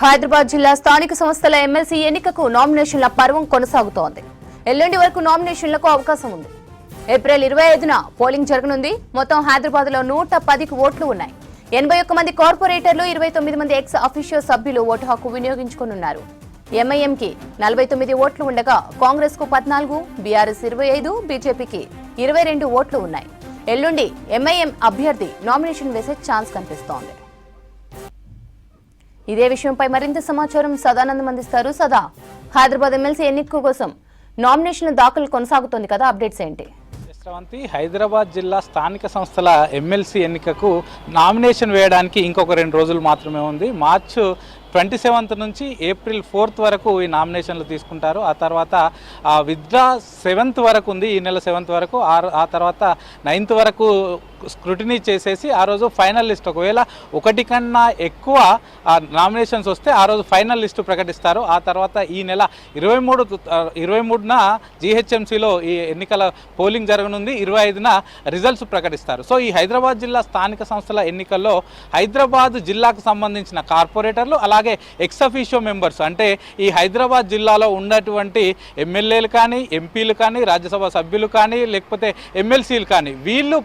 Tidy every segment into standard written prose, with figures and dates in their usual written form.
హైదరాబాద్ జిల్లా స్థానిక సంస్థల ఎమ్మెల్సీ ఎన్నికకు నామినేషన్ల పర్వం కొనసాగుతోంది. ఎల్లుండి వరకు నామినేషన్లకు అవకాశం ఉంది. ఏప్రిల్ 25న పోలింగ్ జరగనుంది. మొత్తం హైదరాబాద్ లో 110కి ఓట్లు ఉన్నాయి. 81 మంది కార్పొరేటర్లు, 29 మంది ఎక్స్ అఫీషియో సభ్యులు ఓటు హక్కు వినియోగించుకోనున్నారు. ఎంఐఎంకి 49 ఓట్లు ఉండగా కాంగ్రెస్ కు 14, బీఆర్ఎస్ 25, బీజేపీకి 22 ఓట్లు ఉన్నాయి. ఎల్లుండి ఎంఐఎం అభ్యర్థి నామినేషన్ వేసే ఛాన్స్ కనిపిస్తోంది. ఇదే విషయంపై మరింత సమాచారం సదానందం అందిస్తారు. సదా, హైదరాబాద్ ఎమ్మెల్సీ ఎన్నిక కోసం నామినేషన్ల దాఖలు కొనసాగుతోంది కదా, అప్డేట్స్ ఏంటి? హైదరాబాద్ జిల్లా స్థానిక సంస్థల ఎమ్మెల్సీ ఎన్నికకు నామినేషన్ వేయడానికి ఇంకొక 2 రోజులు మాత్రమే ఉంది. మార్చి 27 నుంచి ఏప్రిల్ 4 వరకు ఈ నామినేషన్లు తీసుకుంటారు. ఆ తర్వాత విత్డ్రా 7th వరకు ఉంది, ఈ నెల 7th వరకు. ఆ తర్వాత 9th వరకు స్క్రూటినీ చేసేసి ఆ రోజు ఫైనల్ లిస్ట్, ఒకవేళ 1 కన్నా ఎక్కువ నామినేషన్స్ వస్తే ఆ రోజు ఫైనల్ లిస్టు ప్రకటిస్తారు. ఆ తర్వాత ఈ నెల 23న జీహెచ్ఎంసీలో ఈ ఎన్నికల పోలింగ్ జరగనుంది. 25న రిజల్ట్స్ ప్రకటిస్తారు. సో ఈ హైదరాబాద్ జిల్లా స్థానిక సంస్థల ఎన్నికల్లో హైదరాబాద్ జిల్లాకు సంబంధించిన కార్పొరేటర్లు, అలాగే ఎక్స్ అఫీషియో మెంబర్స్, అంటే ఈ హైదరాబాద్ జిల్లాలో ఉన్నటువంటి ఎమ్మెల్యేలు కానీ, ఎంపీలు కానీ, రాజ్యసభ సభ్యులు కానీ, లేకపోతే ఎమ్మెల్సీలు కానీ, వీళ్ళు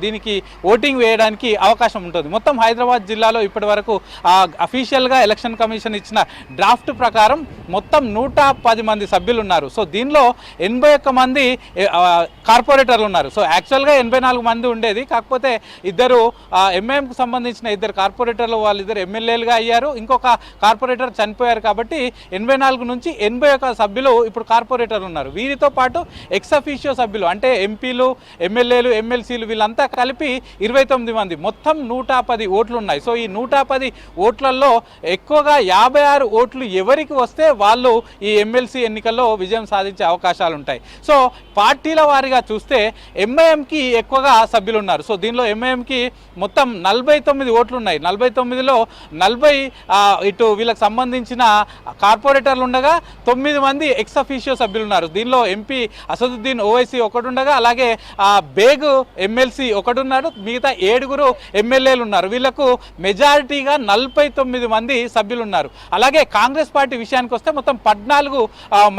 దీనికి ఓటింగ్ వేయడానికి అవకాశం ఉంటుంది. మొత్తం హైదరాబాద్ జిల్లాలో ఇప్పటి వరకు అఫీషియల్గా ఎలక్షన్ కమిషన్ ఇచ్చిన డ్రాఫ్ట్ ప్రకారం మొత్తం 110 మంది సభ్యులు ఉన్నారు. సో దీనిలో 81 మంది కార్పొరేటర్లు ఉన్నారు. సో యాక్చువల్గా 84 మంది ఉండేది. కాకపోతే ఇద్దరు ఎంఐఎంకు సంబంధించిన 2 కార్పొరేటర్లు, వాళ్ళిద్దరు ఎమ్మెల్యేలుగా అయ్యారు. ఇంకొక కార్పొరేటర్ చనిపోయారు. కాబట్టి 84 నుంచి 81 సభ్యులు ఇప్పుడు కార్పొరేటర్లు ఉన్నారు. వీరితో పాటు ఎక్స్ అఫీషియో సభ్యులు, అంటే ఎంపీలు, ఎమ్మెల్యేలు, ఎమ్మెల్సీలు, వీళ్ళంతా కలిపి 29 మంది, మొత్తం 110 ఓట్లు ఉన్నాయి. సో ఈ 110 ఓట్లలో ఎక్కువగా 56 ఓట్లు ఎవరికి వస్తే వాళ్ళు ఈ ఎమ్మెల్సీ ఎన్నికల్లో విజయం సాధించే అవకాశాలు ఉంటాయి. సో పార్టీల వారీగా చూస్తే ఎంఐఎంకి ఎక్కువగా సభ్యులు ఉన్నారు. సో దీనిలో ఎంఐఎంకి మొత్తం 49 ఓట్లు ఉన్నాయి. 49లో 40 ఇటు వీళ్ళకి సంబంధించిన కార్పొరేటర్లు ఉండగా 9 మంది ఎక్స్ అఫీషియో సభ్యులు ఉన్నారు. దీనిలో ఎంపీ అసదుద్దీన్ ఓవైసీ ఒకటి ఉండగా, అలాగే బేగ్ ఎమ్మెల్సీ ఒకటి ఉన్నాడు. మిగతా 7 ఎమ్మెల్యేలు ఉన్నారు. వీళ్లకు మెజారిటీగా 49 మంది సభ్యులు ఉన్నారు. అలాగే కాంగ్రెస్ పార్టీ విషయానికి వస్తే మొత్తం 14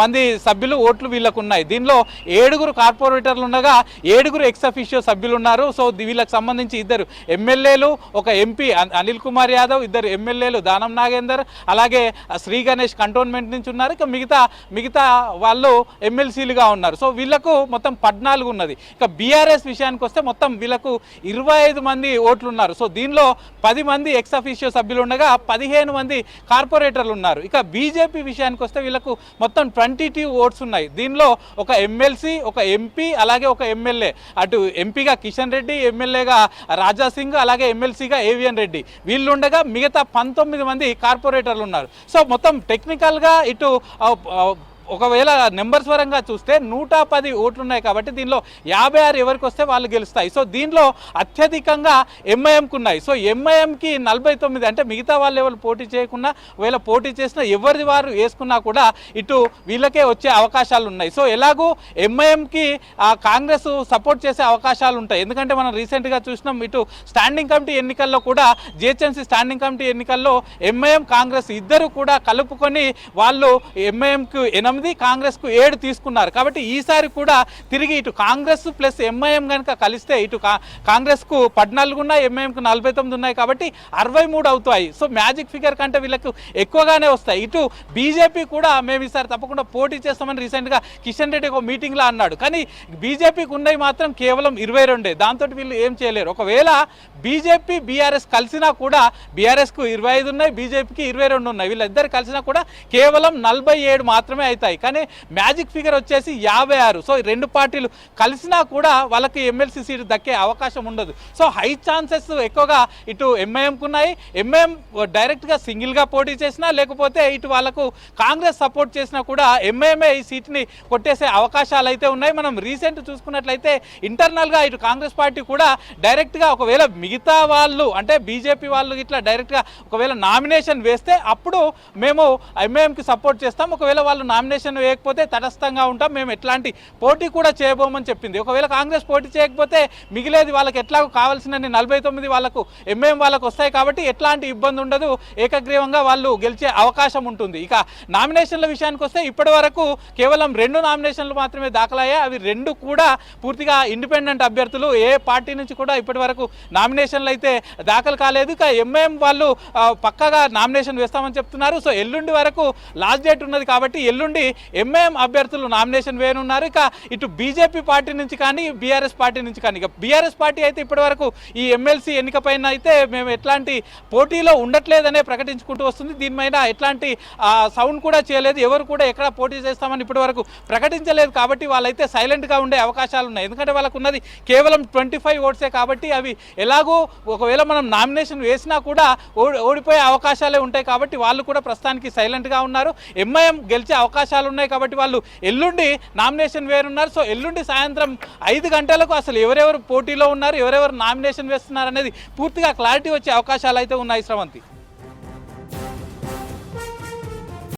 మంది సభ్యులు ఓట్లు వీళ్ళకు ఉన్నాయి. దీనిలో 7 కార్పొరేటర్లు ఉండగా 7 ఎక్స్ అఫీషియో సభ్యులు ఉన్నారు. సో వీళ్ళకి సంబంధించి 2 ఎమ్మెల్యేలు, ఒక ఎంపీ అనిల్ కుమార్ యాదవ్, 2 ఎమ్మెల్యేలు దానం నాగేందర్, అలాగే శ్రీ గణేష్ కంటోన్మెంట్ నుంచి ఉన్నారు. ఇక మిగతా వాళ్ళు ఎమ్మెల్సీలుగా ఉన్నారు. సో వీళ్ళకు మొత్తం 14 ఉన్నది. ఇక బీఆర్ఎస్ విషయానికి వస్తే మొత్తం వీళ్ళకు 25 మంది ఓట్లు ఉన్నారు. సో దీనిలో 10 మంది ఎక్స్ అఫీషియో సభ్యులు ఉండగా 15 మంది కార్పొరేటర్లు ఉన్నారు. ఇక బీజేపీ విషయానికి వస్తే వీళ్ళకు మొత్తం 22 ఓట్స్ ఉన్నాయి. దీనిలో ఒక ఎమ్మెల్సీ, ఒక ఎంపీ, అలాగే ఒక ఎమ్మెల్యే. అటు ఎంపీగా కిషన్ రెడ్డి, ఎమ్మెల్యేగా రాజా సింగ్, అలాగే ఎమ్మెల్సీగా ఏవిఎన్ రెడ్డి, వీళ్ళు ఉండగా మిగతా 19 మంది కార్పొరేటర్లు ఉన్నారు. సో మొత్తం టెక్నికల్గా ఇటు ఒకవేళ నెంబర్స్ పరంగా చూస్తే 110 ఓట్లు ఉన్నాయి. కాబట్టి దీనిలో 56 ఎవరికి వస్తే వాళ్ళు గెలుస్తాయి. సో దీనిలో అత్యధికంగా ఎంఐఎంకు ఉన్నాయి. సో ఎంఐఎంకి 49, అంటే మిగతా వాళ్ళు ఎవరు పోటీ చేయకుండా, ఒకవేళ పోటీ చేసినా ఎవరిది వారు వేసుకున్నా కూడా ఇటు వీళ్ళకే వచ్చే అవకాశాలు ఉన్నాయి. సో ఎలాగూ ఎంఐఎంకి కాంగ్రెస్ సపోర్ట్ చేసే అవకాశాలు ఉంటాయి. ఎందుకంటే మనం రీసెంట్గా చూసినాం, ఇటు స్టాండింగ్ కమిటీ ఎన్నికల్లో కూడా, జిహెచ్ఎంసీ స్టాండింగ్ కమిటీ ఎన్నికల్లో ఎంఐఎం, కాంగ్రెస్ ఇద్దరు కూడా కలుపుకొని వాళ్ళు ఎంఐఎంకు 8, కాంగ్రెస్కు 7 తీసుకున్నారు. కాబట్టి ఈసారి కూడా తిరిగి ఇటు కాంగ్రెస్ ప్లస్ ఎంఐఎం కనుక కలిస్తే ఇటు కాంగ్రెస్కు 14 ఉన్నాయి, ఎంఐఎంకు 49 ఉన్నాయి. కాబట్టి 63 అవుతాయి. సో మ్యాజిక్ ఫిగర్ కంటే వీళ్ళకు ఎక్కువగానే వస్తాయి. ఇటు బీజేపీ కూడా మేము ఈసారి తప్పకుండా పోటీ చేస్తామని రీసెంట్గా కిషన్ రెడ్డి ఒక మీటింగ్లో అన్నాడు. కానీ బీజేపీకి ఉన్నవి మాత్రం కేవలం 22. దాంతో వీళ్ళు ఏం చేయలేరు. ఒకవేళ బీజేపీ, బీఆర్ఎస్ కలిసినా కూడా బీఆర్ఎస్కు 25 ఉన్నాయి, బీజేపీకి 22 ఉన్నాయి. వీళ్ళిద్దరు కలిసినా కూడా కేవలం 47 మాత్రమే అవుతాయి. కానీ మ్యాజిక్ ఫిగర్ వచ్చేసి 56. సో 2 పార్టీలు కలిసినా కూడా వాళ్ళకి ఎమ్మెల్సీ సీటు దక్కే అవకాశం ఉండదు. సో హై ఛాన్సెస్ ఎక్కువగా ఇటు ఎంఐఎంకు ఉన్నాయి. ఎంఐఎం డైరెక్ట్గా సింగిల్గా పోటీ చేసినా, లేకపోతే ఇటు వాళ్ళకు కాంగ్రెస్ సపోర్ట్ చేసినా కూడా ఎంఐఎంఏ ఈ సీట్ని కొట్టేసే అవకాశాలు అయితే ఉన్నాయి. మనం రీసెంట్ చూసుకున్నట్లయితే ఇంటర్నల్గా ఇటు కాంగ్రెస్ పార్టీ కూడా డైరెక్ట్గా ఒకవేళ మిగతా వాళ్ళు, అంటే బీజేపీ వాళ్ళు ఇట్లా డైరెక్ట్గా ఒకవేళ నామినేషన్ వేస్తే అప్పుడు మేము ఎంఐఎంకి సపోర్ట్ చేస్తాం, ఒకవేళ వాళ్ళు నామినేషన్ నామినేషన్ వేయకపోతే తటస్థంగా ఉంటాం, మేము ఎట్లాంటి పోటీ కూడా చేయబోమని చెప్పింది. ఒకవేళ కాంగ్రెస్ పోటీ చేయకపోతే మిగిలేది వాళ్ళకి ఎట్లాగో కావాల్సిన 49 వాళ్ళకు ఎంఐఎం వాళ్ళకు వస్తాయి కాబట్టి ఎట్లాంటి ఇబ్బంది ఉండదు, ఏకగ్రీవంగా వాళ్ళు గెలిచే అవకాశం ఉంటుంది. ఇక నామినేషన్ల విషయానికి వస్తే ఇప్పటి వరకు కేవలం 2 నామినేషన్లు మాత్రమే దాఖలయ్యాయి. అవి 2 కూడా పూర్తిగా ఇండిపెండెంట్ అభ్యర్థులు, ఏ పార్టీ నుంచి కూడా ఇప్పటి వరకు నామినేషన్లు అయితే దాఖలు కాలేదు. ఇక ఎంఐఎం వాళ్ళు పక్కాగా నామినేషన్ వేస్తామని చెప్తున్నారు. సో ఎల్లుండి వరకు లాస్ట్ డేట్ ఉన్నది కాబట్టి ఎల్లుండి ఎంఐఎం అభ్యర్థులు నామినేషన్ వేయనున్నారు. ఇక ఇటు బీజేపీ పార్టీ నుంచి కానీ బీఆర్ఎస్ పార్టీ నుంచి కానీ, ఇక బీఆర్ఎస్ పార్టీ అయితే ఇప్పటి వరకు ఈ ఎమ్మెల్సీ ఎన్నిక పైన అయితే మేము ఎట్లాంటి పోటీలో ఉండట్లేదనే ప్రకటించుకుంటూ వస్తుంది. దీనిపైన ఎట్లాంటి సౌండ్ కూడా చేయలేదు, ఎవరు కూడా ఎక్కడ పోటీ చేస్తామని ఇప్పటి వరకు ప్రకటించలేదు. కాబట్టి వాళ్ళైతే సైలెంట్గా ఉండే అవకాశాలు ఉన్నాయి. ఎందుకంటే వాళ్ళకు ఉన్నది కేవలం 25 ఓట్సే కాబట్టి అవి ఎలాగో ఒకవేళ మనం నామినేషన్ వేసినా కూడా ఓడిపోయే అవకాశాలే ఉంటాయి. కాబట్టి వాళ్ళు కూడా ప్రస్తుతానికి సైలెంట్గా ఉన్నారు. ఎంఐఎం గెలిచే అవకాశాలు ఉన్నాయి కాబట్టి వాళ్ళు ఎల్లుండి నామినేషన్ వేరున్నారు. సో ఎల్లుండి సాయంత్రం 5 గంటలకు అసలు ఎవరెవరు పోటీలో ఉన్నారు, ఎవరెవరు నామినేషన్ వేస్తున్నారు అనేది పూర్తిగా క్లారిటీ వచ్చే అవకాశాలు అయితే ఉన్నాయి. శ్రవంతి.